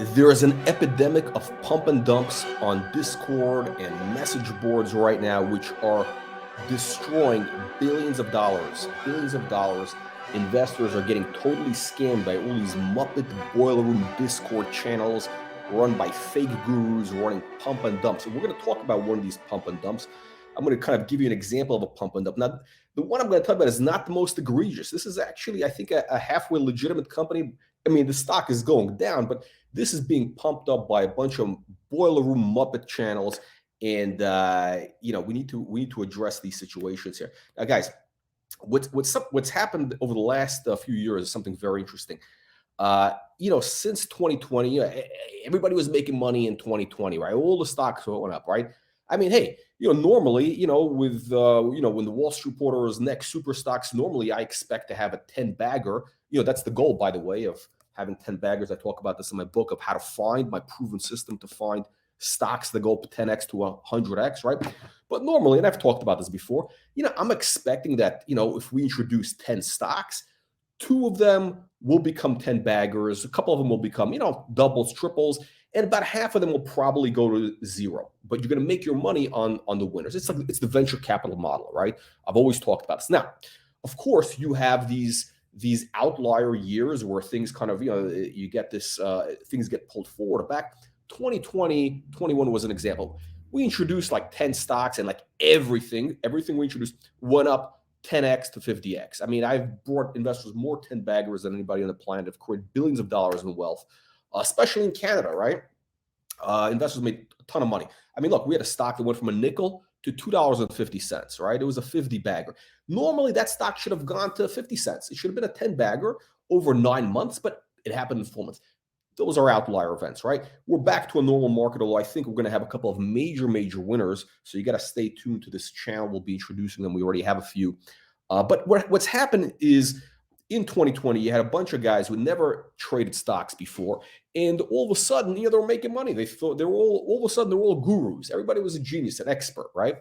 There is an epidemic of pump and dumps on Discord and message boards right now, which are destroying billions of dollars. Billions of dollars. Investors are getting totally scammed by all these Muppet boiler room Discord channels run by fake gurus running pump and dumps. And we're going to talk about one of these pump and dumps. I'm going to kind of give you an example of a pump and dump. Now, the one I'm going to talk about is not the most egregious. This is actually, I think, a halfway legitimate company. I mean, the stock is going down, but this is being pumped up by a bunch of boiler room Muppet channels, and we need to address these situations here. Now, guys, what's happened over the last few years is something very interesting. Since 2020, everybody was making money in 2020, right? All the stocks went up, right? I mean, hey, normally, with when the Wall Street Reporter is next super stocks, normally I expect to have a 10 bagger. That's the goal, by the way, of having 10 baggers. I talk about this in my book of how to find my proven system to find stocks that go up 10x to 100x, right? But normally, and I've talked about this before, I'm expecting that, if we introduce 10 stocks, 2 of them will become 10 baggers, a couple of them will become, doubles, triples, and about half of them will probably go to zero. But you're going to make your money on the winners. It's the venture capital model, right? I've always talked about this. Now, of course, you have these outlier years where things kind of, you get this, things get pulled forward or back. 2020, 21 was an example. We introduced like 10 stocks and like everything we introduced went up 10x to 50x. I mean, I've brought investors more 10 baggers than anybody on the planet. Have created billions of dollars in wealth, especially in Canada, right? Investors made a ton of money. I mean, look, we had a stock that went from a nickel to $2.50, right? It was a 50 bagger. Normally, that stock should have gone to 50 cents. It should have been a 10 bagger over 9 months, but it happened in 4 months. Those are outlier events, right? We're back to a normal market, although I think we're going to have a couple of major winners. So you got to stay tuned to this channel. We'll be introducing them. We already have a few. But what's happened is in 2020, you had a bunch of guys who never traded stocks before, and all of a sudden, they were making money. They thought they were all of a sudden, they're all gurus. Everybody was a genius, an expert, right?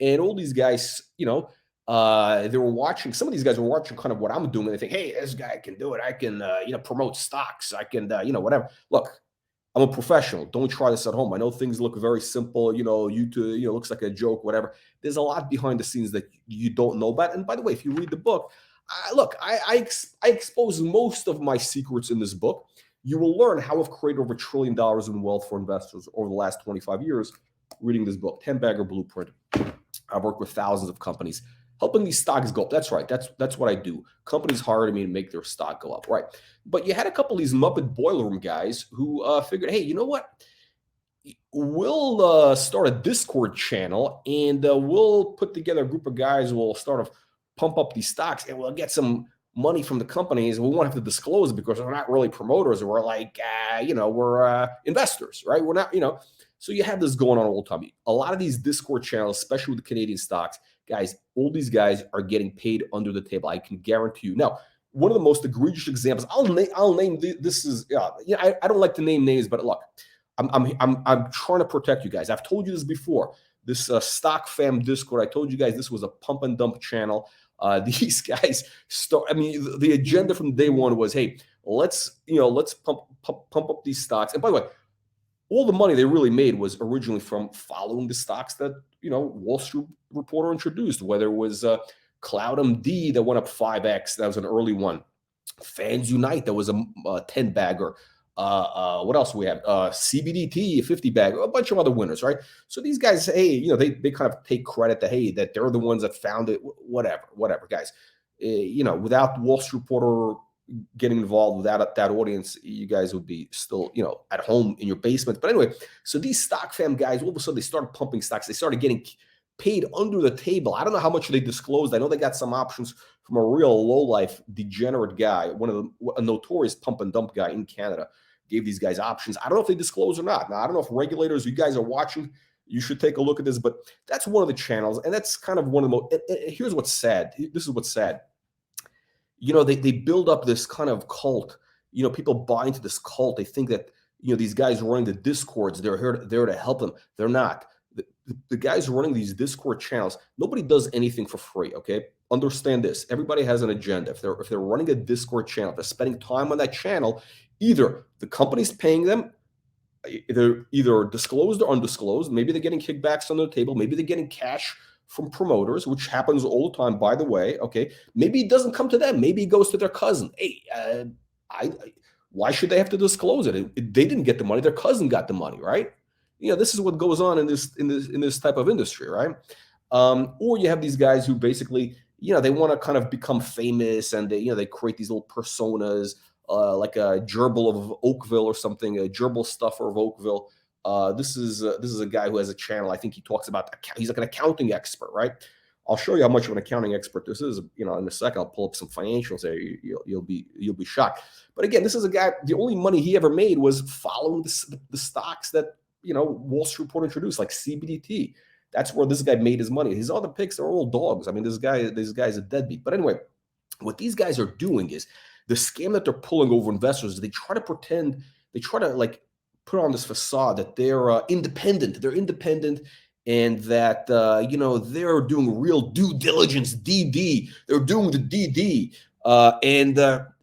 And all these guys, they were watching. Some of these guys were watching kind of what I'm doing, and they think, "Hey, this guy can do it. I can, promote stocks. I can, whatever." Look, I'm a professional. Don't try this at home. I know things look very simple. YouTube, looks like a joke, whatever. There's a lot behind the scenes that you don't know about. And by the way, if you read the book, I expose most of my secrets in this book. You will learn how I've created over $1 trillion in wealth for investors over the last 25 years reading this book, 10 Bagger Blueprint. I've worked with thousands of companies helping these stocks go up. That's right. That's what I do. Companies hire me to make their stock go up, right? But you had a couple of these Muppet boiler room guys who figured, hey, you know what? We'll start a Discord channel and we'll put together a group of guys who will start to pump up these stocks and we'll get some money from the companies. We won't have to disclose it because we're not really promoters. We're like, we're investors, right? We're not, So you have this going on all the time. A lot of these Discord channels, especially with the Canadian stocks, guys, all these guys are getting paid under the table. I can guarantee you. Now, one of the most egregious examples, I'll name this is, I don't like to name names, but look, I'm trying to protect you guys. I've told you this before. This stock fam Discord, I told you guys this was a pump and dump channel. These guys the agenda from day one was, hey, let's pump up these stocks. And by the way, all the money they really made was originally from following the stocks that Wall Street Reporter introduced, whether it was Cloud MD that went up 5x, that was an early one. Fans Unite, that was a 10 bagger. What else we have? CBDT, 50 bag, a bunch of other winners, right? So these guys, hey, they kind of take credit that they're the ones that found it. Whatever, guys. Without Wall Street Reporter getting involved, without that audience, you guys would be still, at home in your basement. But anyway, so these stock fam guys, all of a sudden they started pumping stocks. They started getting paid under the table. I don't know how much they disclosed. I know they got some options from a real low-life degenerate guy, a notorious pump and dump guy in Canada, gave these guys options. I don't know if they disclose or not. Now, I don't know if regulators, you guys are watching, you should take a look at this, but that's one of the channels, and that's kind of one of the most, here's what's sad. This is what's sad. They build up this kind of cult. People buy into this cult. They think that, these guys running the Discords, they're there to help them. They're not. The guys running these Discord channels, nobody does anything for free, okay? Understand this. Everybody has an agenda. If they're running a Discord channel, if they're spending time on that channel, either the company's paying them they're either disclosed or undisclosed. Maybe they're getting kickbacks on the table. Maybe they're getting cash from promoters, which happens all the time, by the way. Okay, maybe it doesn't come to them. Maybe it goes to their cousin. Hey, why should they have to disclose it? They didn't get the money. Their cousin got the money, right? This is what goes on in this type of industry, right? Or you have these guys who basically, they want to kind of become famous, and they create these little personas, like a gerbil of Oakville or something, a gerbil stuffer of Oakville. This is a guy who has a channel. I think he talks about, he's like an accounting expert, right? I'll show you how much of an accounting expert this is. In a second, I'll pull up some financials there. You'll be shocked. But again, this is a guy. The only money he ever made was following the stocks that Wall Street Report introduced, like CBDT. That's where this guy made his money. His other picks are all dogs. I mean, this guy's a deadbeat. But anyway, what these guys are doing is the scam that they're pulling over investors. They try to like put on this facade that they're independent. They're independent, and that they're doing real due diligence, DD. They're doing the DD.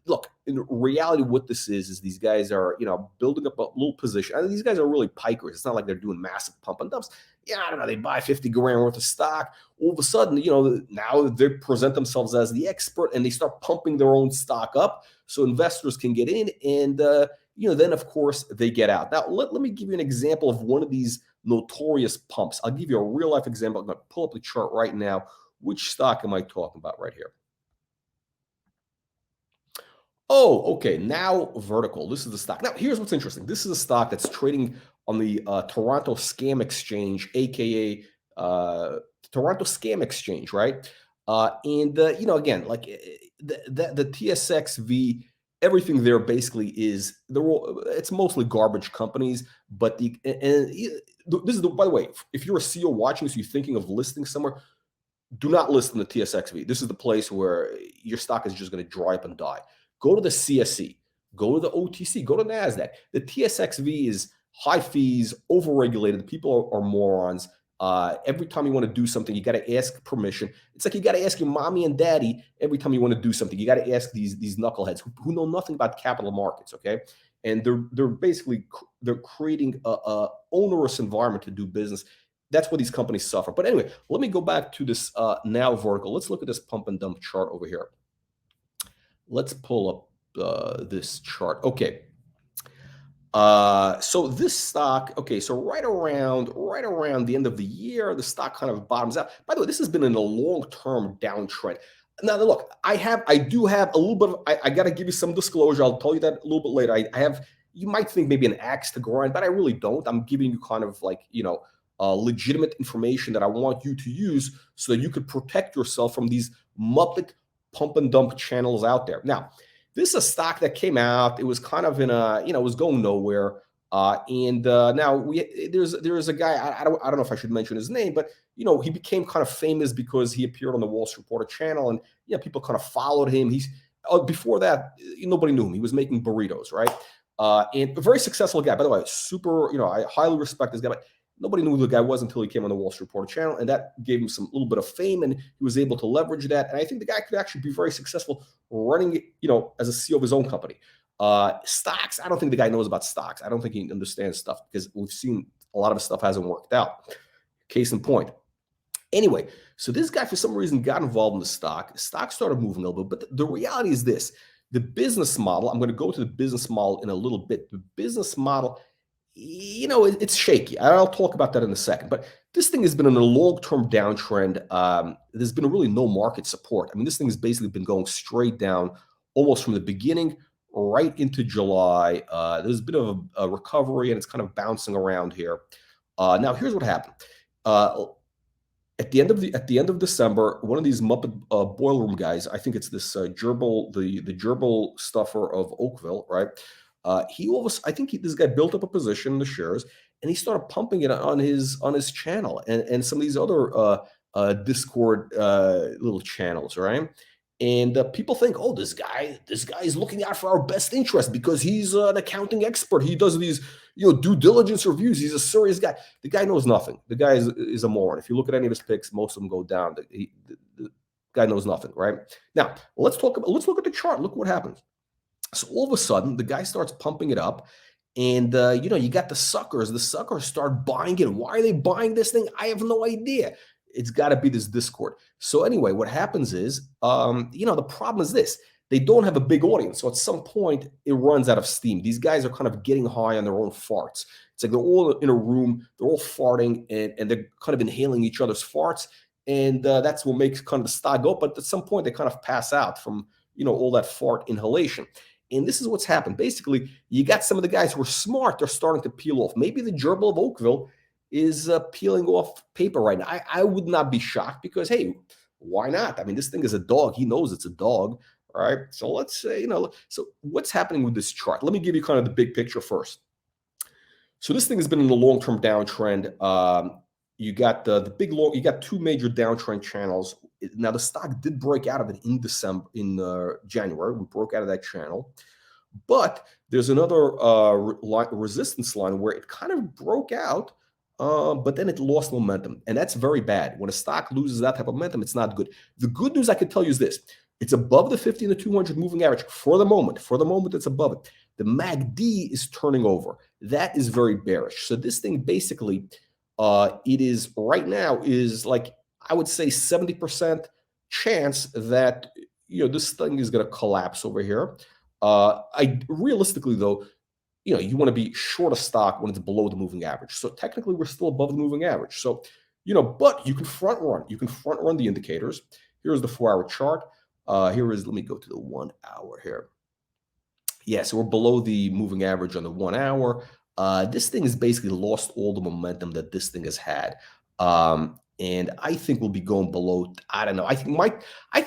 Look, in reality, what this is these guys are building up a little position. I mean, these guys are really pikers. It's not like they're doing massive pump and dumps. I don't know. They buy 50 grand worth of stock. All of a sudden, now they present themselves as the expert, and they start pumping their own stock up so investors can get in, and then of course they get out. Now let me give you an example of one of these notorious pumps. I'll give you a real life example. I'm going to pull up the chart right now. Which stock am I talking about right here? Oh, okay. NowVertical. This is the stock. Now, here's what's interesting. This is a stock that's trading on the Toronto Scam Exchange, aka Toronto Scam Exchange, right? Again, like the TSX everything there basically is it's mostly garbage companies. But this is by the way, if you're a CEO watching this, you're thinking of listing somewhere, do not list in the TSXV. This is the place where your stock is just going to dry up and die. Go to the CSE, go to the OTC, go to NASDAQ. The TSXV is high fees, overregulated. People are morons. Every time you want to do something, you got to ask permission. It's like you got to ask your mommy and daddy every time you want to do something. You got to ask these knuckleheads who know nothing about capital markets, okay? And they're basically creating a onerous environment to do business. That's where these companies suffer. But anyway, let me go back to this NowVertical. Let's look at this pump and dump chart over here. Let's pull up this chart. Okay. So this stock, okay, so right around the end of the year, the stock kind of bottoms out. By the way, this has been in a long-term downtrend. Now, look, I do have a little bit of, I got to give you some disclosure. I'll tell you that a little bit later. I have, you might think maybe an axe to grind, but I really don't. I'm giving you kind of like, legitimate information that I want you to use so that you could protect yourself from these Muppet pump and dump channels out there. Now, this is a stock that came out. It was kind of in a, it was going nowhere. Now there's a guy, I don't know if I should mention his name, but he became kind of famous because he appeared on the Wall Street Reporter channel, and people kind of followed him. Before that, nobody knew him. He was making burritos, right? And a very successful guy, by the way, super, I highly respect this guy, but nobody knew who the guy was until he came on the Wall Street Reporter channel, and that gave him some little bit of fame, and he was able to leverage that. And I think the guy could actually be very successful running, as a CEO of his own company. Stocks, I don't think the guy knows about stocks. I don't think he understands stuff, because we've seen a lot of his stuff hasn't worked out. Case in point. Anyway, so this guy, for some reason, got involved in the stock. Stock started moving a little bit, but the reality is this. The business model, I'm going to go to the business model in a little bit. The business model, it's shaky. I'll talk about that in a second. But this thing has been in a long-term downtrend. There's been really no market support. I mean, this thing has basically been going straight down almost from the beginning right into July. There's been a recovery, and it's kind of bouncing around here. Now, here's what happened. At the end of December, one of these Muppet boiler room guys, I think it's this gerbil, the gerbil stuffer of Oakville, right? This guy built up a position in the shares, and he started pumping it on his channel and some of these other Discord little channels, right? And people think, oh, this guy is looking out for our best interest because he's an accounting expert. He does these due diligence reviews. He's a serious guy. The guy knows nothing. The guy is a moron. If you look at any of his picks, most of them go down. The guy knows nothing, right? Now let's look at the chart. Look what happens. So all of a sudden, the guy starts pumping it up, And, you got the suckers. The suckers start buying it. Why are they buying this thing? I have no idea. It's got to be this Discord. So anyway, what happens is, the problem is this. They don't have a big audience. So at some point, it runs out of steam. These guys are kind of getting high on their own farts. It's like they're all in a room. They're all farting, and they're kind of inhaling each other's farts. And that's what makes kind of the stock go up. But at some point, they kind of pass out from, all that fart inhalation. And this is what's happened. Basically, you got some of the guys who are smart. They're starting to peel off. Maybe the gerbil of Oakville is peeling off paper right now. I would not be shocked because, hey, why not? I mean, this thing is a dog. He knows it's a dog. All right. So let's say, so what's happening with this chart? Let me give you kind of the big picture first. So this thing has been in the long-term downtrend. You got you got two major downtrend channels. Now the stock did break out of it in January. We broke out of that channel, but there's another resistance line where it kind of broke out, but then it lost momentum, and that's very bad. When a stock loses that type of momentum, it's not good. The good news I can tell you is this: it's above the 50 and the 200 moving average for the moment. For the moment, it's above it. The MACD is turning over. That is very bearish. So this thing basically, it is right now is like, I would say 70% chance that, this thing is going to collapse over here. Realistically though, you want to be short a stock when it's below the moving average. So technically we're still above the moving average. So, but you can front run. You can front run the indicators. Here's the 4-hour chart. Let me go to the 1 hour here. Yeah, so we're below the moving average on the 1 hour. This thing has basically lost all the momentum that this thing has had. And I think we'll be going below, I don't know. I think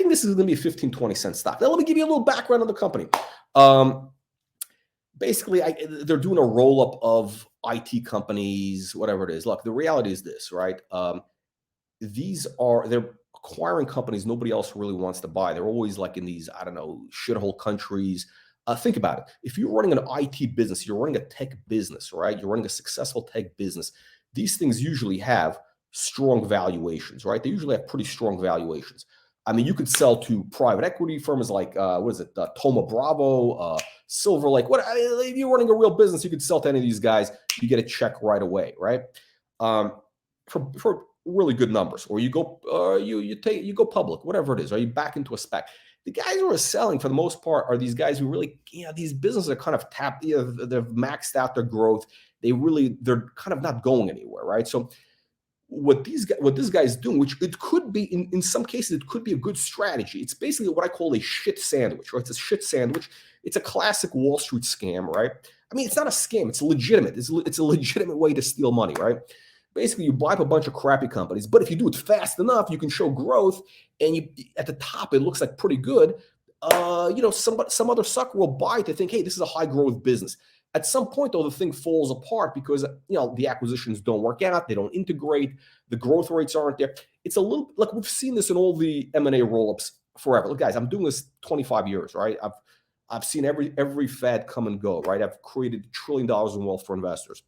this is going to be a 15, 20 cent stock. Now, let me give you a little background on the company. Basically, they're doing a roll-up of IT companies, whatever it is. Look, the reality is this, right? They're acquiring companies nobody else really wants to buy. They're always like in these, I don't know, shithole countries. Think about it. If you're running an IT business, you're running a tech business, right? You're running a successful tech business. These things usually have strong valuations, right? They usually have pretty strong valuations. I mean, you could sell to private equity firms like, Thoma Bravo, Silver Lake. If you're running a real business, you could sell to any of these guys. You get a check right away, right? For really good numbers, or you go, you go public, whatever it is, or you back into a spec. The guys who are selling, for the most part, are these guys who really, these businesses are kind of tapped. They've maxed out their growth. They're kind of not going anywhere, right? So what this guy's doing, which it could be in some cases, it could be a good strategy. It's basically what I call a shit sandwich, right? It's a shit sandwich. It's a classic Wall Street scam, right? I mean, it's not a scam. It's legitimate. It's a legitimate way to steal money, right? Basically, you buy up a bunch of crappy companies, but if you do it fast enough, you can show growth, and at the top, it looks like pretty good. Some other sucker will buy it to think, hey, this is a high growth business. At some point, though, the thing falls apart because the acquisitions don't work out, they don't integrate, the growth rates aren't there. It's a little like we've seen this in all the M&A roll-ups forever. Look, guys, I'm doing this 25 years, right? I've seen every fad come and go, right? I've created $1 trillion in wealth for investors.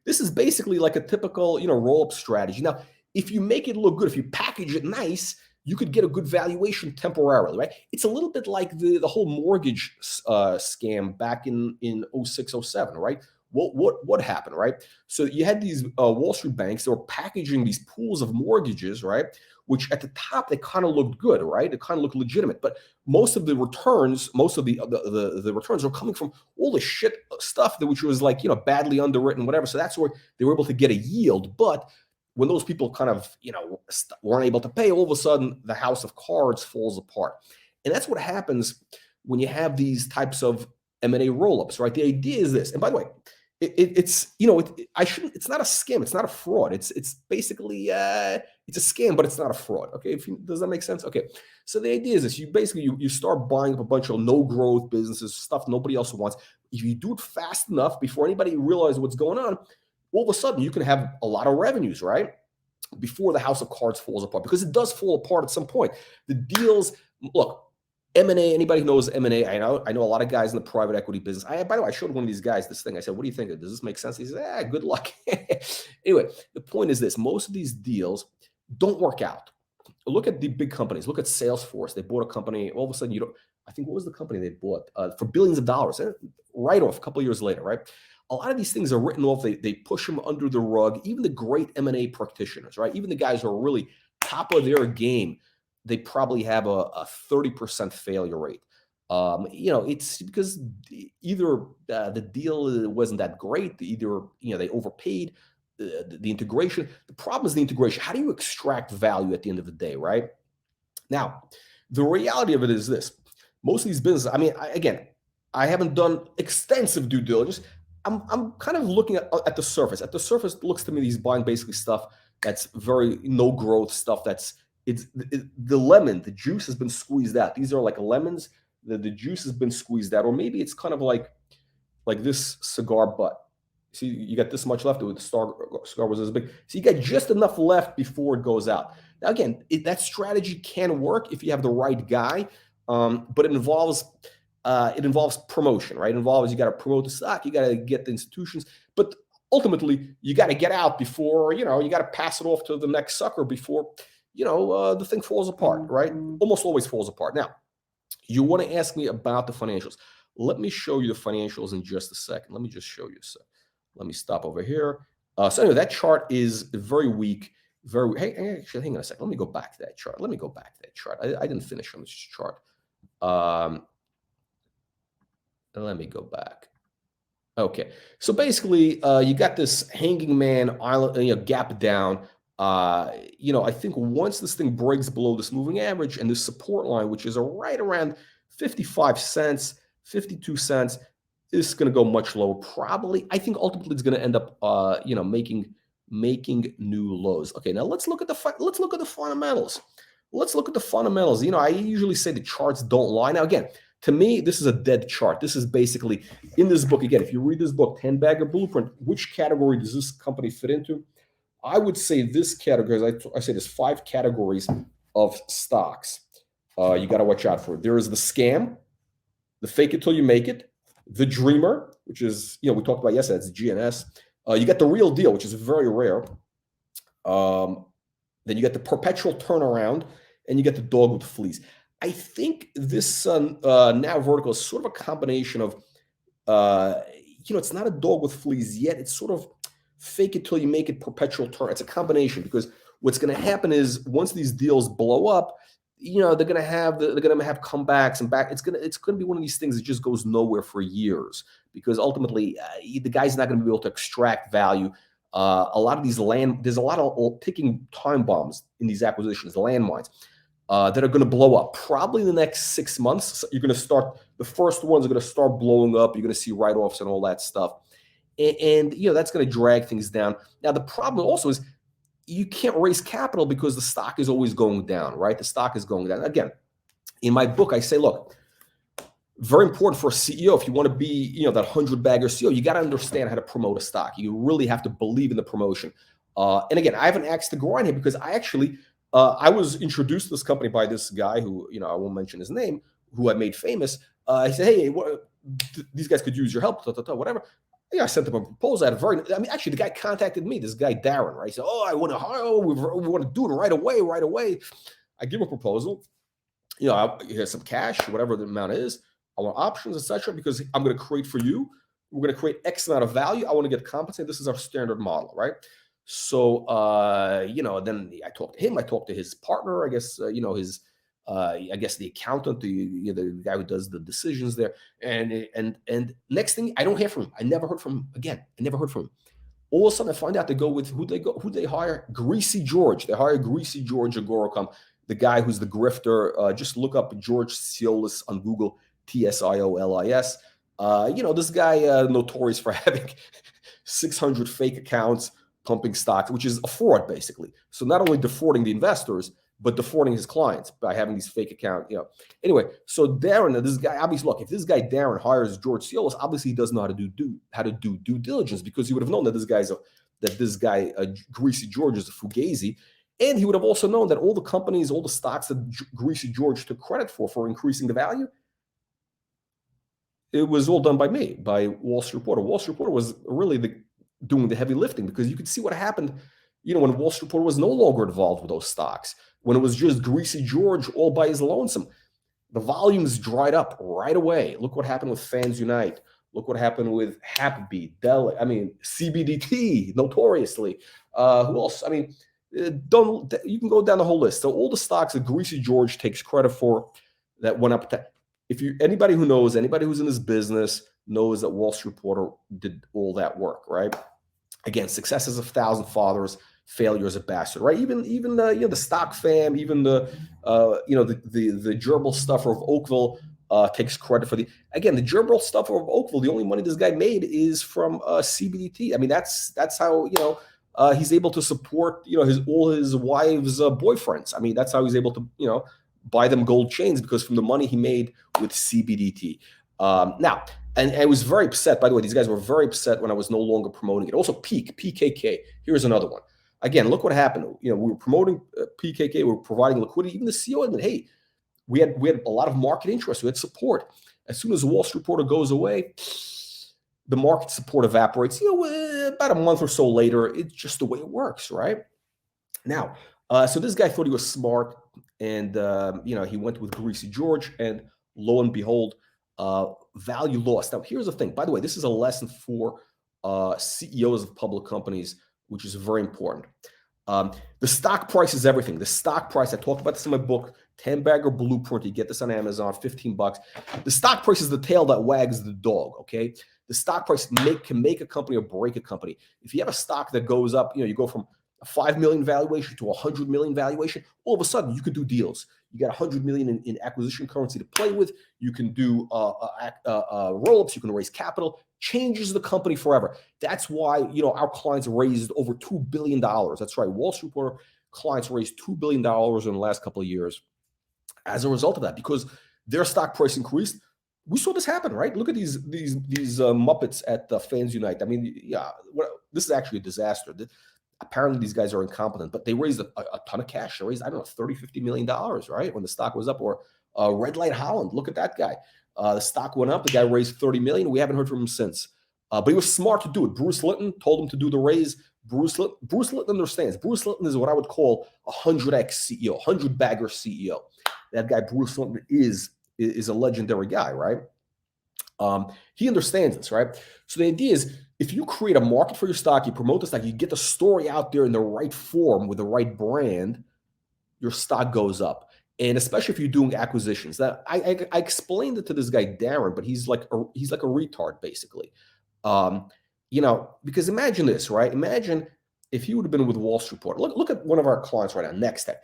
This is basically like a typical, roll-up strategy. Now, if you make it look good, if you package it nice, you could get a good valuation temporarily, right? It's a little bit like the whole mortgage scam back in 06, 07, right? What happened, right? So you had these Wall Street banks that were packaging these pools of mortgages, right? Which at the top, they kind of looked good, right? It kind of looked legitimate. But most of the returns, the returns are coming from all the shit stuff which was like, badly underwritten, whatever. So that's where they were able to get a yield. But when those people kind of, weren't able to pay, all of a sudden the house of cards falls apart. And that's what happens when you have these types of M&A roll-ups, right? The idea is this. And by the way, it's not a scam. It's not a fraud. It's basically, it's a scam, but it's not a fraud. Okay. Does that make sense? Okay. So the idea is this, you start buying up a bunch of no growth businesses, stuff nobody else wants. If you do it fast enough before anybody realizes what's going on, all of a sudden you can have a lot of revenues, right? Before the house of cards falls apart, because it does fall apart at some point. The deals, look, M&A, anybody who knows M&A, I know a lot of guys in the private equity business. By the way, I showed one of these guys this thing. I said, what do you think? Does this make sense? He said, good luck. Anyway, the point is this. Most of these deals don't work out. Look at the big companies. Look at Salesforce. They bought a company. All of a sudden, I think, what was the company they bought for billions of dollars? Right off a couple of years later, right? A lot of these things are written off. They push them under the rug. Even the great M&A practitioners, right? Even the guys who are really top of their game, they probably have a 30% failure rate. It's because either the deal wasn't that great, either they overpaid, the integration. The problem is the integration. How do you extract value at the end of the day, right? Now, the reality of it is this: most of these businesses. I mean, I haven't done extensive due diligence. I'm kind of looking at the surface. At the surface, it looks to me he's buying basically stuff that's very no growth stuff. The lemon, the juice has been squeezed out. These are like lemons. The juice has been squeezed out, or maybe it's kind of like this cigar butt. See, you got this much left. The cigar was this big. So you got just enough left before it goes out. Now, again, that strategy can work if you have the right guy, but it involves promotion, right? It involves you got to promote the stock, you got to get the institutions, but ultimately you got to get out before you got to pass it off to the next sucker before the thing falls apart, right? Almost always falls apart. Now, you want to ask me about the financials. Let me show you the financials in just a second. Let me just show you a second. Let me stop over here. So anyway, that chart is very weak. Hey, actually, hang on a second. Let me go back to that chart. I didn't finish on this chart. Let me go back. Okay. So basically, you got this hanging man island, gap down. I think once this thing breaks below this moving average and this support line, which is right around 55 cents, 52 cents, is going to go much lower. Probably, I think ultimately it's going to end up, making new lows. Okay, now let's look at the fundamentals. Let's look at the fundamentals. I usually say the charts don't lie. Now, again, to me, this is a dead chart. This is basically in this book. Again, if you read this book, 10 Bagger Blueprint, which category does this company fit into? I would say this category, I say there's 5 categories of stocks you got to watch out for. There is the scam, the fake it till you make it, the dreamer, which is, we talked about yesterday, it's GNS. You got the real deal, which is very rare. Then you got the perpetual turnaround, and you get the dog with fleas. I think this NowVertical is sort of a combination of, it's not a dog with fleas yet. It's sort of fake it till you make it, perpetual turn. It's a combination, because what's going to happen is once these deals blow up, they're going to have comebacks and back. It's going to be one of these things that just goes nowhere for years, because ultimately the guy's not going to be able to extract value. A lot of these there's a lot of ticking time bombs in these acquisitions, landmines, that are going to blow up probably in the next 6 months. So the first ones are going to start blowing up. You're going to see write-offs and all that stuff. And that's going to drag things down. Now, the problem also is you can't raise capital because the stock is always going down, right? The stock is going down. Again, in my book, I say, look, very important for a CEO. If you want to be, that 100-bagger CEO, you got to understand how to promote a stock. You really have to believe in the promotion. And again, I have an axe to grind here, because I actually, I was introduced to this company by this guy who, I won't mention his name, who I made famous. He said, hey, these guys could use your help, whatever. I sent him a proposal. Actually, the guy contacted me, this guy, Darren, right? He said, I want to hire, we want to do it right away. I give him a proposal. Here's some cash, whatever the amount is. I want options, etc., because I'm going to create for you. We're going to create X amount of value. I want to get compensated. This is our standard model, right? So, then I talked to him. I talked to his partner, I guess, I guess the accountant, the guy who does the decisions there. And next thing, I don't hear from him. I never heard from him again. All of a sudden, I find out they go with who they hire? Greasy George. They hire Greasy George Agoracom, the guy who's the grifter. Just look up George Siolis on Google, Tsiolis. This guy notorious for having 600 fake accounts pumping stocks, which is a fraud, basically. So not only defrauding the investors, but defrauding his clients by having these fake accounts. Anyway, so Darren, this guy, obviously, look, if this guy Darren hires George Siolis, obviously he doesn't know how to do due diligence, because he would have known that this guy Greasy George is a fugazi, and he would have also known that all the companies, all the stocks that Greasy George took credit for increasing the value, it was all done by me, by Wall Street Reporter. Wall Street Reporter was really doing the heavy lifting, because you could see what happened, when Wall Street Reporter was no longer involved with those stocks, when it was just Greasy George all by his lonesome. The volumes dried up right away. Look what happened with Fans Unite. Look what happened with Happy, CBDT, notoriously. Who else? I mean, don't you can go down the whole list. So all the stocks that Greasy George takes credit for that went up. If you anybody who knows, anybody who's in this business knows that Wall Street Reporter did all that work, right? Again, success is 1,000 fathers, failure is a bastard, right? Even the stock fam, even the gerbil stuffer of Oakville takes credit for the gerbil stuffer of Oakville. The only money this guy made is from CBDT. I mean, that's how he's able to support all his wives' boyfriends. I mean, that's how he's able to buy them gold chains, because from the money he made with CBDT. Now. And I was very upset, by the way, these guys were very upset when I was no longer promoting it. Also, PKK. Here's another one. Again, look what happened. We were promoting PKK. We were providing liquidity. Even the CEO admitted, hey, we had a lot of market interest. We had support. As soon as the Wall Street Reporter goes away, the market support evaporates. About a month or so later, it's just the way it works, right? Now, so this guy thought he was smart, and he went with Greasy George, and lo and behold, value lost. Now, here's the thing. By the way, this is a lesson for CEOs of public companies, which is very important. The stock price is everything. The stock price, I talked about this in my book, 10-Bagger Blueprint. You get this on Amazon, $15. The stock price is the tail that wags the dog, okay? The stock price can make a company or break a company. If you have a stock that goes up, you go from a 5 million valuation to a 100 million valuation, all of a sudden you could do deals. You got 100 million in acquisition currency to play with. You can do roll-ups. You can raise capital. Changes the company forever. That's why our clients raised over $2 billion. That's right. Wall Street Reporter clients raised $2 billion in the last couple of years as a result of that, because their stock price increased. We saw this happen, right? Look at these Muppets at Fans Unite. I mean, this is actually a disaster. Apparently these guys are incompetent, but they raised a ton of cash. They raised, I don't know, $30-50 million, right? When the stock was up. Or Red Light Holland, look at that guy. The stock went up. The guy raised $30 million. We haven't heard from him since. But he was smart to do it. Bruce Linton told him to do the raise. Bruce Linton understands. Bruce Linton is what I would call a 100x CEO, 100-bagger CEO. That guy, Bruce Linton, is a legendary guy, right? He understands this, right? So the idea is, if you create a market for your stock, you promote the stock, you get the story out there in the right form with the right brand, your stock goes up. And especially if you're doing acquisitions. That I explained it to this guy Darren, but he's like a retard basically. Because imagine this, right? Imagine if you would have been with Wall Street Reporter. Look at one of our clients right now, Nextech.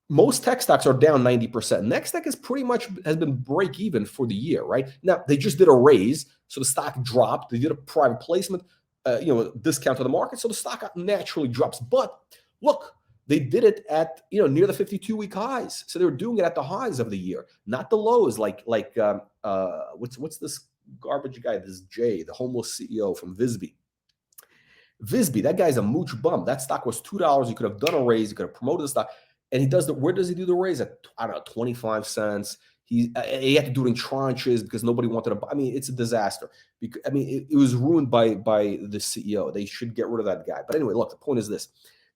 Most tech stocks are down 90%. Nextech is pretty much has been break even for the year, right? Now they just did a raise, so the stock dropped. They did a private placement, discount to the market, so the stock naturally drops. But look, they did it at near the 52-week highs, so they were doing it at the highs of the year, not the lows. Like what's this garbage guy? This Jay, the homeless CEO from VSBY. That guy's a mooch bum. That stock was $2. He could have done a raise. He could have promoted the stock. And he does where does he do the raise? At, I don't know, 25 cents. He had to do it in tranches because nobody wanted to buy. I mean, it's a disaster. Because, I mean, it was ruined by the CEO. They should get rid of that guy. But anyway, look, the point is this.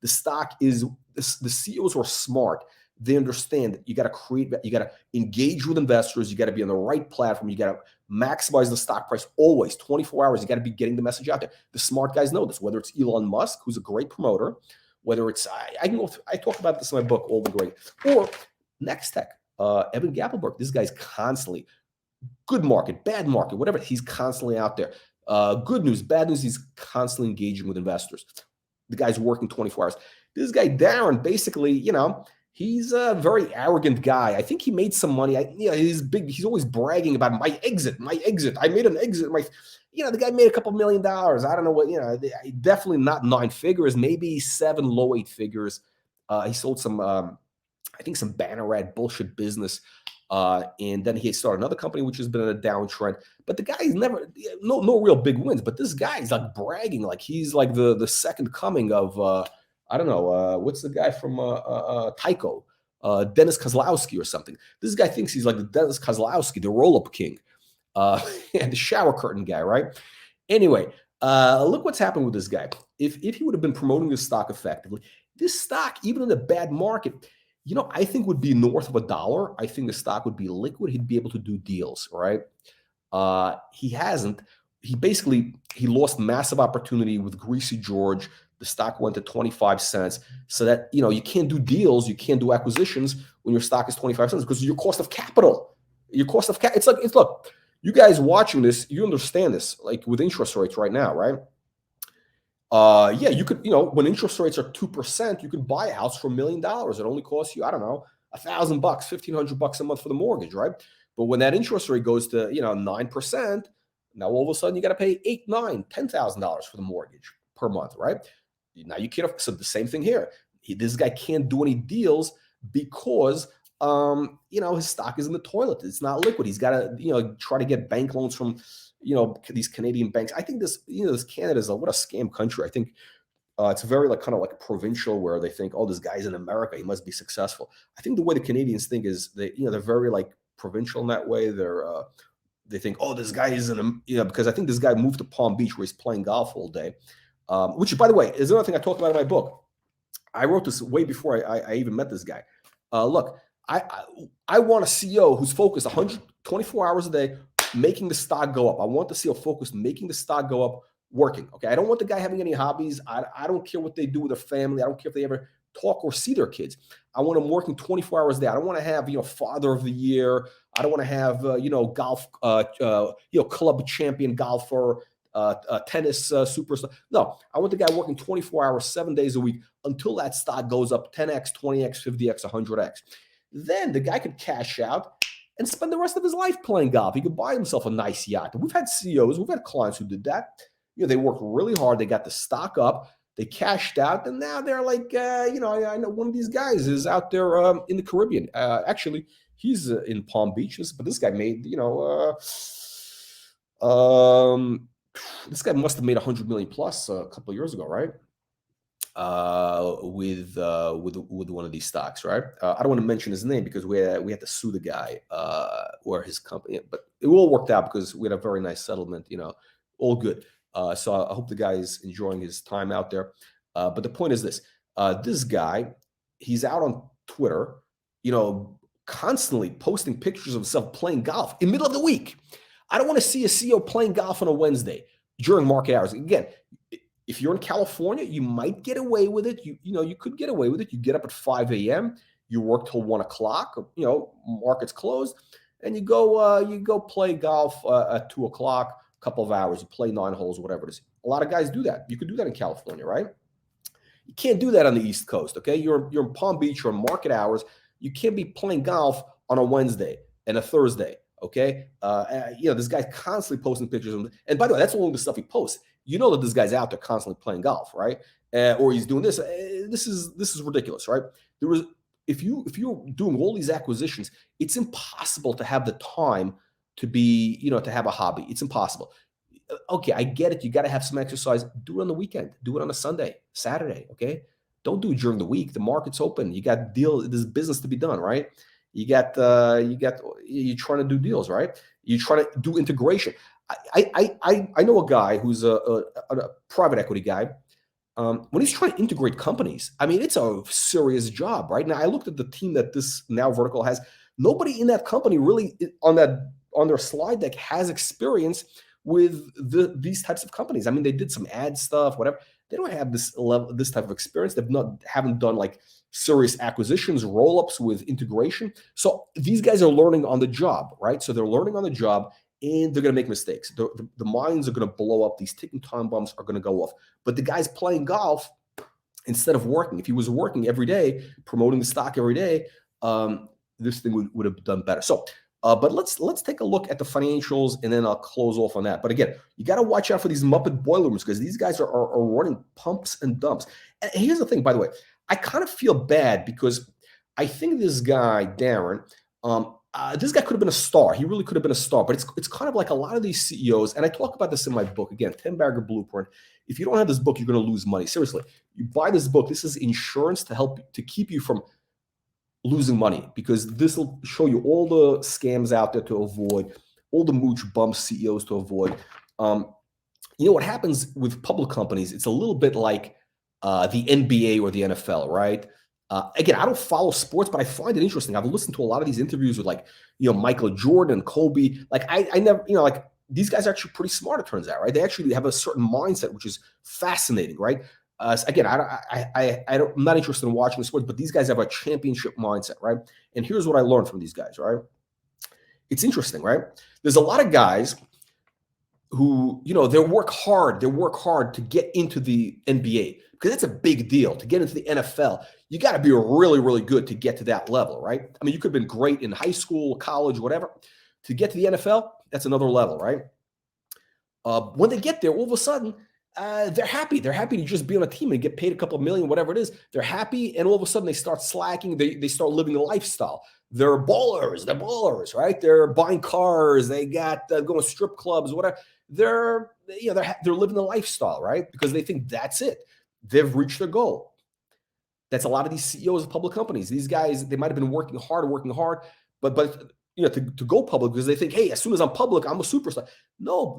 The stock is, the CEOs are smart. They understand that you got to engage with investors. You got to be on the right platform. You got to maximize the stock price always, 24 hours. You got to be getting the message out there. The smart guys know this, whether it's Elon Musk, who's a great promoter, whether it's, I talk about this in my book, All the Great, or Nextech, Evan Gappelberg. This guy's constantly, good market, bad market, whatever, he's constantly out there. Good news, bad news, he's constantly engaging with investors. The guy's working 24 hours. This guy, Darren, basically, he's a very arrogant guy. I think he made some money. He's big. He's always bragging about my exit. I made an exit. The guy made a couple $1 million. I don't know what, definitely not 9 figures, maybe 7, low 8 figures. He sold some, I think some banner ad bullshit business. And then he started another company, which has been in a downtrend. But the guy's never, no real big wins. But this guy is like bragging, like he's like the second coming of, I don't know, what's the guy from Tyco, Dennis Kozlowski or something. This guy thinks he's like the Dennis Kozlowski, the roll-up king, and the shower curtain guy, right? Anyway, look what's happened with this guy. If he would have been promoting this stock effectively, this stock, even in a bad market, I think would be north of $1. I think the stock would be liquid. He'd be able to do deals, right? He hasn't. He lost massive opportunity with Greasy George. The stock went to 25 cents. So that, you can't do deals, you can't do acquisitions when your stock is 25 cents because of your cost of capital. Look, you guys watching this, you understand this, like with interest rates right now, right? Yeah, you could, when interest rates are 2%, you could buy a house for $1 million. It only costs you, I don't know, $1,000, $1,500 a month for the mortgage, right? But when that interest rate goes to, 9%, now all of a sudden you got to pay $8, $9, $10,000 for the mortgage per month, right? Now you can't. So the same thing here. This guy can't do any deals because, his stock is in the toilet. It's not liquid. He's got to, try to get bank loans from, these Canadian banks. I think this Canada is what a scam country. I think it's very kind of like provincial where they think, oh, this guy's in America, he must be successful. I think the way the Canadians think is they're very like provincial in that way. They think, oh, this guy is because I think this guy moved to Palm Beach where he's playing golf all day, which by the way is another thing I talked about in my book. I wrote this way before I even met this guy. Look, I want a CEO who's focused 124 hours a day, making the stock go up. I want the CEO focused, making the stock go up, working. Okay. I don't want the guy having any hobbies. I don't care what they do with their family. I don't care if they ever talk or see their kids. I want them working 24 hours a day. I don't want to have, father of the year. I don't want to have, golf, club champion golfer, tennis superstar. No, I want the guy working 24 hours, 7 days a week until that stock goes up 10x, 20x, 50x, 100x. Then the guy could cash out and spend the rest of his life playing golf. He could buy himself a nice yacht. We've had CEOs, we've had clients who did that. They worked really hard. They got the stock up. They cashed out, and now they're like, I know one of these guys is out there in the Caribbean. Actually, he's in Palm Beach, but this guy made, this guy must have made 100 million plus a couple of years ago, right? With one of these stocks, right? I don't want to mention his name because we had to sue the guy or his company, but it all worked out because we had a very nice settlement. All good. So I hope the guy is enjoying his time out there. But the point is this: this guy, he's out on Twitter, constantly posting pictures of himself playing golf in the middle of the week. I don't want to see a CEO playing golf on a Wednesday during market hours. Again, if you're in California, you might get away with it. You could get away with it. You get up at 5 a.m., you work till 1 o'clock, market's closed, and you go play golf at 2 o'clock, a couple of hours, you play 9 holes, whatever it is. A lot of guys do that. You could do that in California, right? You can't do that on the East Coast, okay? You're in Palm Beach or market hours. You can't be playing golf on a Wednesday and a Thursday, okay? This guy's constantly posting pictures of him. And by the way, that's all the stuff he posts. You know that this guy's out there constantly playing golf, right? Or he's doing this. This is ridiculous, right? If you're doing all these acquisitions, it's impossible to have the time to be, to have a hobby. It's impossible. Okay, I get it. You got to have some exercise. Do it on the weekend. Do it on a Sunday, Saturday. Okay, don't do it during the week. The market's open. You got there's business to be done, right? You're trying to do deals, right? You try to do integration. I know a guy who's a private equity guy. When he's trying to integrate companies, I mean, it's a serious job, right? Now, I looked at the team that this NowVertical has. Nobody in that company really on their slide deck has experience with these types of companies. I mean, they did some ad stuff, whatever. They don't have this type of experience. Haven't done like serious acquisitions, roll-ups with integration. So these guys are learning on the job, right? So they're learning on the job, and they're going to make mistakes. The minds are going to blow up. These ticking time bombs are going to go off. But the guy's playing golf instead of working. If he was working every day, promoting the stock every day, this thing would have done better. So, but let's take a look at the financials, and then I'll close off on that. But again, you got to watch out for these Muppet boiler rooms because these guys are running pumps and dumps. And here's the thing, by the way, I kind of feel bad because I think this guy, Darren, this guy could have been a star. He really could have been a star. But it's kind of like a lot of these CEOs, and I talk about this in my book, again, 10-bagger blueprint. If you don't have this book, you're going to lose money. Seriously, you buy this book. This is insurance to help to keep you from losing money, because this will show you all the scams out there to avoid, all the mooch bump CEOs to avoid. What happens with public companies, it's a little bit like the NBA or the NFL, right? Again, I don't follow sports, but I find it interesting. I've listened to a lot of these interviews with Michael Jordan and Kobe. Like I never, like these guys are actually pretty smart. It turns out, right? They actually have a certain mindset, which is fascinating, right? Again, I'm not interested in watching the sports, but these guys have a championship mindset, right? And here's what I learned from these guys, right? It's interesting, right? There's a lot of guys who, they work hard. They work hard to get into the NBA because it's a big deal to get into the NFL. You got to be really, really good to get to that level, right? I mean, you could have been great in high school, college, whatever. To get to the NFL, that's another level, right? When they get there, all of a sudden, they're happy. They're happy to just be on a team and get paid a couple of million, whatever it is. They're happy, and all of a sudden they start slacking. They start living the lifestyle. They're ballers. They're ballers, right? They're buying cars. They got going to strip clubs, whatever. They're living the lifestyle, right? Because they think that's it. They've reached their goal. That's a lot of these CEOs of public companies. These guys, they might have been working hard, but to go public because they think, hey, as soon as I'm public, I'm a superstar. No,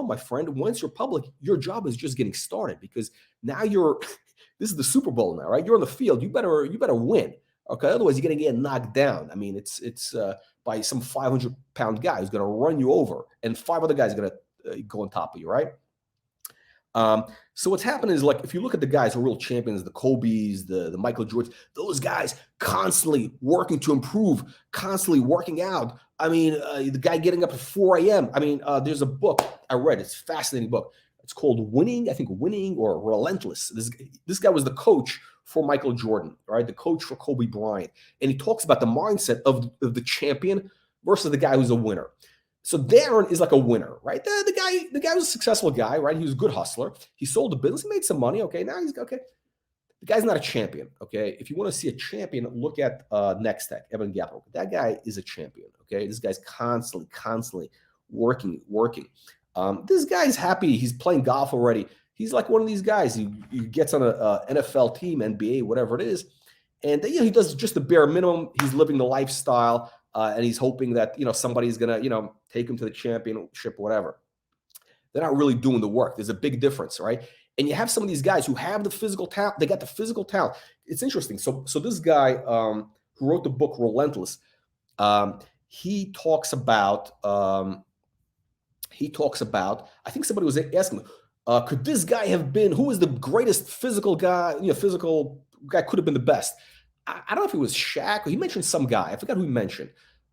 my friend. Once you're public, your job is just getting started because now this is the Super Bowl now, right? You're on the field. You better win. Okay, otherwise you're going to get knocked down. I mean, it's by some 500-pound guy who's going to run you over, and 5 other guys are going to go on top of you, right? So what's happening is, like, if you look at the guys who are real champions, the Kobe's, the Michael Jordans, those guys constantly working to improve, constantly working out. I mean, the guy getting up at 4 a.m. I mean, there's a book I read. It's a fascinating book. It's called Winning or Relentless. This guy was the coach for Michael Jordan, right? The coach for Kobe Bryant. And he talks about the mindset of the champion versus the guy who's a winner. So Darren is like a winner, right? The guy was a successful guy, right? He was a good hustler. He sold the business, he made some money. Okay, now he's okay. The guy's not a champion. Okay, if you want to see a champion, look at Nextech, Evan Gappel. That guy is a champion. Okay, this guy's constantly working. This guy's happy. He's playing golf already. He's like one of these guys. He gets on a NFL team, NBA, whatever it is, and he does just the bare minimum. He's living the lifestyle. And he's hoping that, somebody's going to, take him to the championship or whatever. They're not really doing the work. There's a big difference, right? And you have some of these guys who have the physical talent. They got the physical talent. It's interesting. So this guy who wrote the book Relentless, he talks about, I think somebody was asking, could this guy have been, who is the greatest physical guy, physical guy could have been the best? I don't know if it was Shaq or he mentioned some guy. I forgot who he mentioned.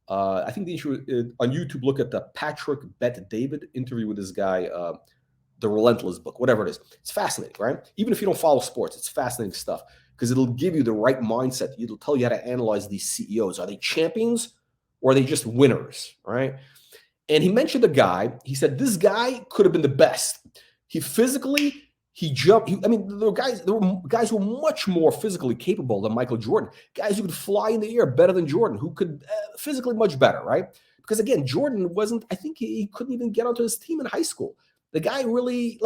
I think the issue on YouTube, look at the Patrick Bet-David interview with this guy, the Relentless book, whatever it is. It's fascinating, right? Even if you don't follow sports, it's fascinating stuff because it'll give you the right mindset. It'll tell you how to analyze these CEOs. Are they champions or are they just winners, right? And he mentioned a guy. He said this guy could have been the best. He jumped. There were guys who were much more physically capable than Michael Jordan. Guys who could fly in the air better than Jordan, who could physically much better, right? Because again, Jordan wasn't. I think he couldn't even get onto his team in high school. The guy really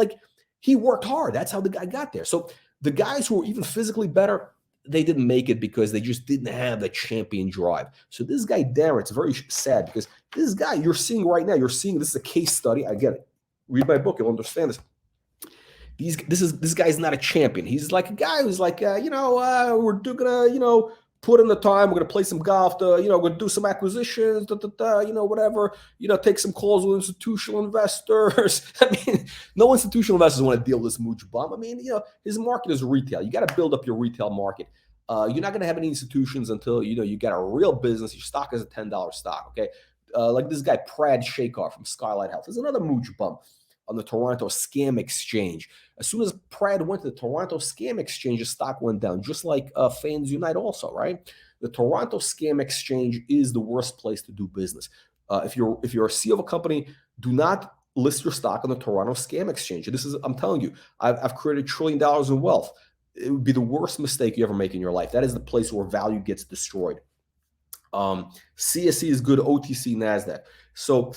he worked hard. That's how the guy got there. So the guys who were even physically better, they didn't make it because they just didn't have the champion drive. So this guy Darren, it's very sad because this guy you're seeing right now. This is a case study. I get it. Read my book, you'll understand this. This guy's not a champion. He's like a guy who's like, we're gonna, put in the time. We're gonna play some golf. We're gonna do some acquisitions. Whatever. Take some calls with institutional investors. I mean, no institutional investors want to deal with this mooch bum. I mean, his market is retail. You got to build up your retail market. You're not gonna have any institutions until you got a real business. Your stock is a $10 stock. Okay, like this guy Prad Shakar from Skylight Health is another mooch bum on the Toronto Scam Exchange. As soon as Prad went to the Toronto Scam Exchange, the stock went down, just like Fans Unite also, right? The Toronto Scam Exchange is the worst place to do business. If you're a CEO of a company, do not list your stock on the Toronto Scam Exchange. I'm telling you, I've created $1 trillion in wealth. It would be the worst mistake you ever make in your life. That is the place where value gets destroyed. CSE is good, OTC, NASDAQ. So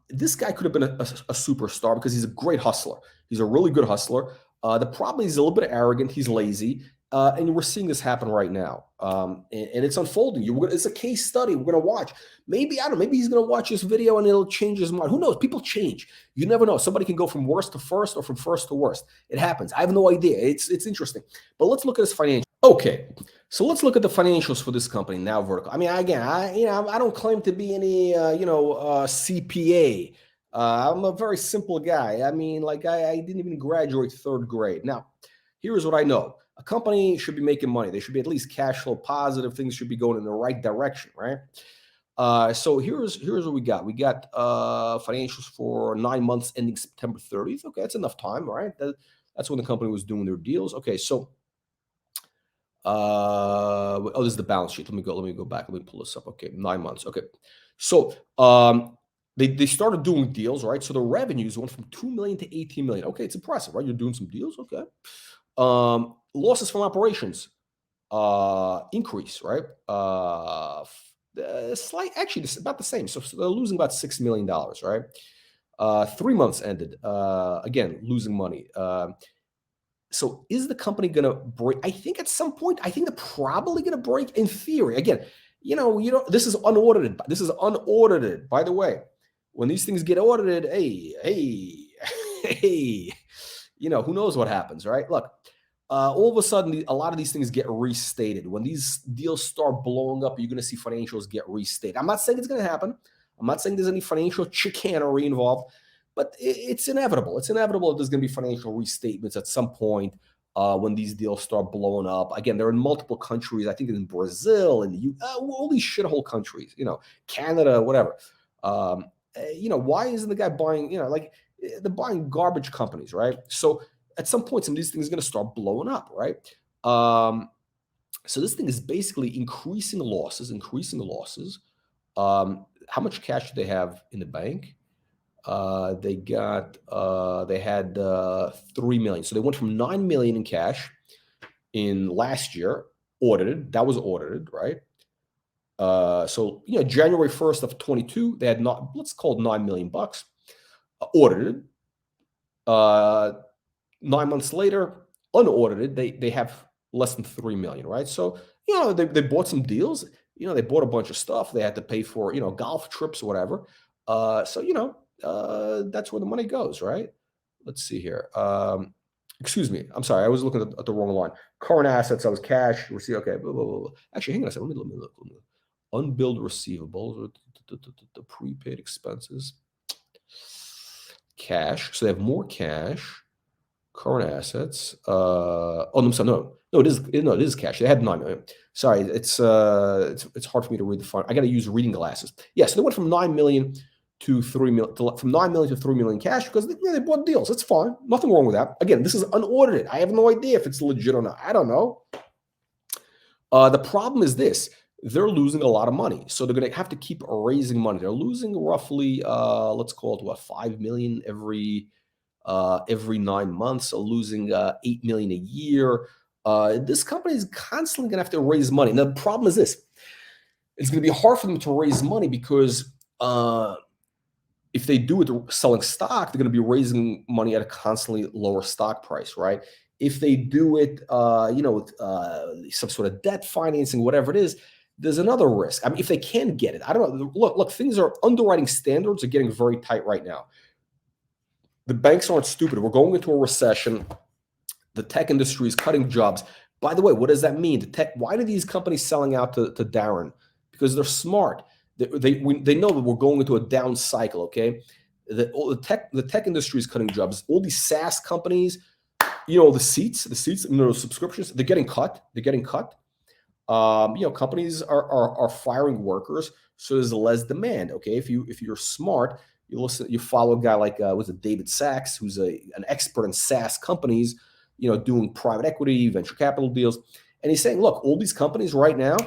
this guy could have been a superstar because he's a great hustler. He's a really good hustler. The problem is he's a little bit arrogant. He's lazy. And we're seeing this happen right now. And it's unfolding. It's a case study. We're going to watch. Maybe he's going to watch this video and it'll change his mind. Who knows? People change. You never know. Somebody can go from worst to first or from first to worst. It happens. I have no idea. It's interesting. But let's look at his financials. Okay, so let's look at the financials for this company, NowVertical. I mean, again, I don't claim to be any CPA. I'm a very simple guy. I mean, like I didn't even graduate third grade. Now, here's what I know: a company should be making money. They should be at least cash flow positive. Things should be going in the right direction, right? So here's what we got. We got financials for 9 months ending September 30th. Okay, that's enough time, right? That's when the company was doing their deals. Okay, so this is the balance sheet. Let me go back. Let me pull this up. Okay, 9 months. Okay, so they started doing deals, right? So the revenues went from 2 million to 18 million. Okay, it's impressive, right? You're doing some deals. Okay. Losses from operations increase, right? Slight, actually, this is about the same. So they're losing about $6 million, right? 3 months ended. Again, losing money. So is the company going to break? I think at some point, I think they're probably going to break in theory. Again, this is unaudited. This is unaudited, by the way. When these things get audited, hey, who knows what happens, right? Look, all of a sudden, a lot of these things get restated. When these deals start blowing up, you're going to see financials get restated. I'm not saying it's going to happen. I'm not saying there's any financial chicanery involved, but it's inevitable. It's inevitable that there's going to be financial restatements at some point when these deals start blowing up. Again, they're in multiple countries. I think in Brazil and all these shithole countries, Canada, whatever. Why isn't the guy buying, they're buying garbage companies, right? So at some point, some of these things are going to start blowing up, right? So this thing is basically increasing losses. How much cash do they have in the bank? They had 3 million. So they went from 9 million in cash in last year, audited. That was audited, right? So January 1st of 22, they had let's call it 9 million bucks audited. 9 months later, unaudited, they have less than 3 million, right? So, they bought some deals, they bought a bunch of stuff. They had to pay for, golf trips or whatever. So, that's where the money goes, right? Let's see here. Excuse me. I'm sorry. I was looking at the wrong line. Current assets, I was cash. We'll see. Okay. Blah, blah, blah. Actually, hang on a second. Let me look. Unbilled receivables, the prepaid expenses. Cash. So they have more cash. Current assets. I'm sorry. No, it is cash. They had 9 million. Sorry, it's hard for me to read the font. I got to use reading glasses. Yeah, so they went from 9 million to 3 million, from 9 million to 3 million cash because they bought deals. That's fine. Nothing wrong with that. Again, this is unaudited. I have no idea if it's legit or not. I don't know. The problem is this. They're losing a lot of money. So they're going to have to keep raising money. They're losing roughly, let's call it 5 million every 9 months, so losing 8 million a year. This company is constantly going to have to raise money. Now, the problem is this. It's going to be hard for them to raise money because if they do it selling stock, they're going to be raising money at a constantly lower stock price, right? If they do it, with some sort of debt financing, whatever it is, there's another risk. I mean, if they can get it, I don't know. Look, things are underwriting standards are getting very tight right now. The banks aren't stupid. We're going into a recession. The tech industry is cutting jobs. By the way, what does that mean? Why are these companies selling out to Darren? Because they're smart. They know that we're going into a down cycle. Okay, the tech industry is cutting jobs. All these SaaS companies, the seats, subscriptions, they're getting cut. Companies are firing workers, so there's less demand. Okay, if you're smart, you follow a guy like was it David Sachs, who's an expert in SaaS companies, doing private equity, venture capital deals, and he's saying, look, all these companies right now,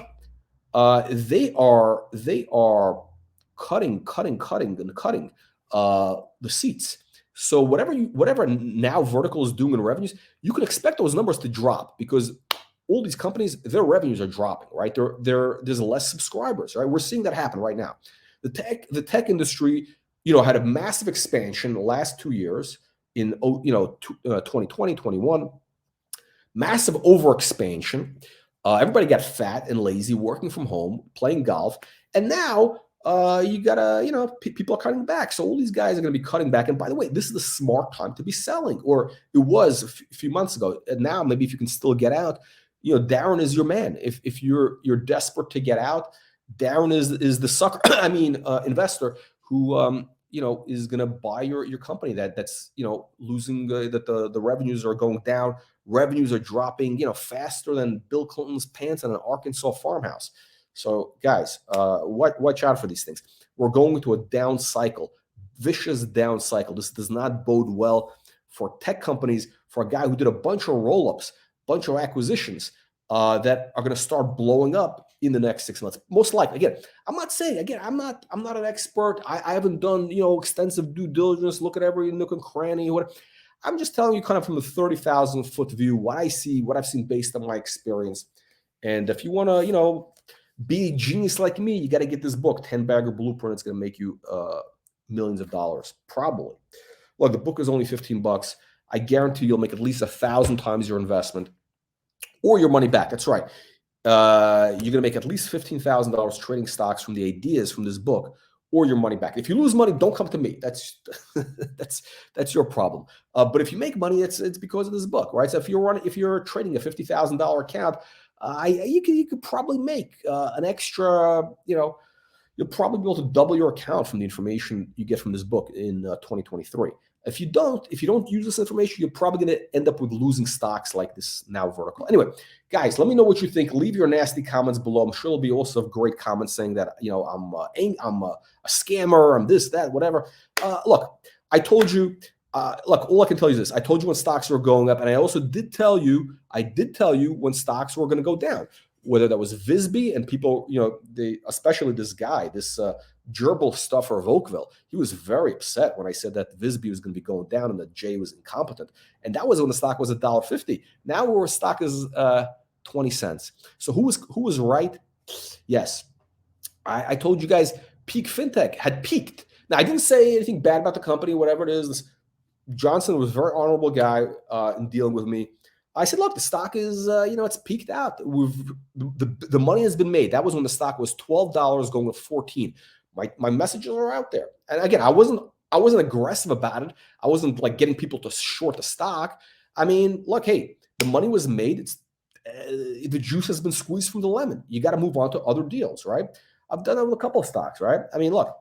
they are cutting the seats. So whatever NowVertical is doing in revenues, you can expect those numbers to drop because all these companies, their revenues are dropping, right? There's less subscribers, right? We're seeing that happen right now. The tech industry, had a massive expansion the last 2 years in 2020, 21, massive overexpansion. Everybody got fat and lazy, working from home, playing golf, and now you gotta, people are cutting back. So all these guys are going to be cutting back. And by the way, this is the smart time to be selling, or it was a few months ago. And now maybe if you can still get out, Darren is your man. If you're desperate to get out, Darren is the sucker. I mean, investor who is going to buy your company that's losing, that the revenues are going down. Revenues are dropping faster than Bill Clinton's pants in an Arkansas farmhouse. So guys, watch out for these things. We're going into a down cycle, vicious down cycle. This does not bode well for tech companies, for a guy who did a bunch of roll-ups, bunch of acquisitions that are going to start blowing up in the next 6 months. Most likely. Again, I'm not saying, I'm not an expert. I haven't done, extensive due diligence, look at every nook and cranny, whatever. I'm just telling you kind of from a 30,000 foot view, what I see, what I've seen based on my experience. And if you want to, be a genius like me, you got to get this book, 10 Bagger Blueprint. It's going to make you millions of dollars, probably. Look, the book is only $15. I guarantee you'll make at least 1,000 times your investment or your money back. That's right. You're going to make at least $15,000 trading stocks from the ideas from this book, or your money back. If you lose money, don't come to me. That's that's your problem. But if you make money, it's because of this book, right? So if you're trading a $50,000 account, you could probably make an extra, you'll probably be able to double your account from the information you get from this book in 2023. If you don't use this information, you're probably going to end up with losing stocks like this NowVertical. Anyway, guys, let me know what you think. Leave your nasty comments below. I'm sure there'll be also great comments saying that I'm a scammer, I'm this, that, whatever. Look, I told you. Look, all I can tell you is this: I told you when stocks were going up, and I also did tell you. When stocks were going to go down. Whether that was VSBY and people, especially this guy, this gerbil stuffer of Oakville, he was very upset when I said that VSBY was going to be going down and that Jay was incompetent. And that was when the stock was $1.50. Now where stock is 20 cents. So who was right? Yes, I told you guys, peak fintech had peaked. Now I didn't say anything bad about the company, whatever it is. Johnson was a very honorable guy in dealing with me. I said, look, the stock is, it's peaked out. The money has been made. That was when the stock was $12 going to 14. My messages are out there. And again, I wasn't aggressive about it. I wasn't like getting people to short the stock. I mean, look, hey, the money was made. The juice has been squeezed from the lemon. You got to move on to other deals, right? I've done that with a couple of stocks, right? I mean, look,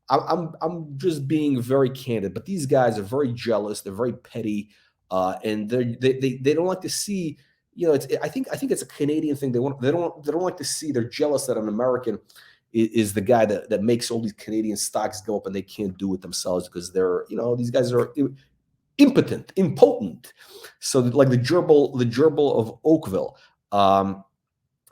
I'm just being very candid, but these guys are very jealous. They're very petty. And they don't like to see, I think it's a Canadian thing. They don't like to see. They're jealous that an American is the guy that makes all these Canadian stocks go up, and they can't do it themselves because they're, these guys are impotent. So like the gerbil of Oakville.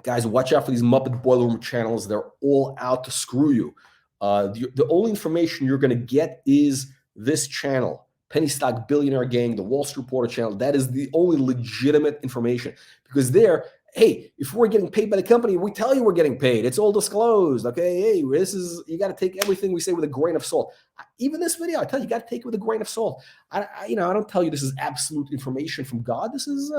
Guys, watch out for these Muppet Boiler Room channels. They're all out to screw you. The only information you're going to get is this channel. Penny Stock Billionaire Gang, the Wall Street Reporter channel. That is the only legitimate information, because there, hey, if we're getting paid by the company, we tell you we're getting paid. It's all disclosed. Okay, hey, you got to take everything we say with a grain of salt. Even this video, I tell you, got to take it with a grain of salt. I don't tell you this is absolute information from God. This is,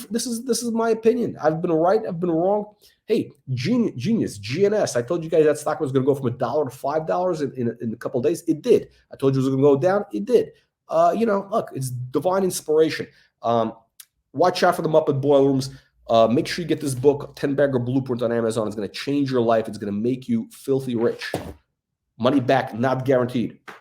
this is my opinion. I've been right. I've been wrong. Hey, genius, GNS. I told you guys that stock was going to go from $1 to $5 in a couple of days. It did. I told you it was going to go down. It did. Look, it's divine inspiration. Watch out for the Muppet Boiler Rooms. Make sure you get this book, 10 Bagger Blueprint, on Amazon. It's going to change your life. It's going to make you filthy rich. Money back, not guaranteed.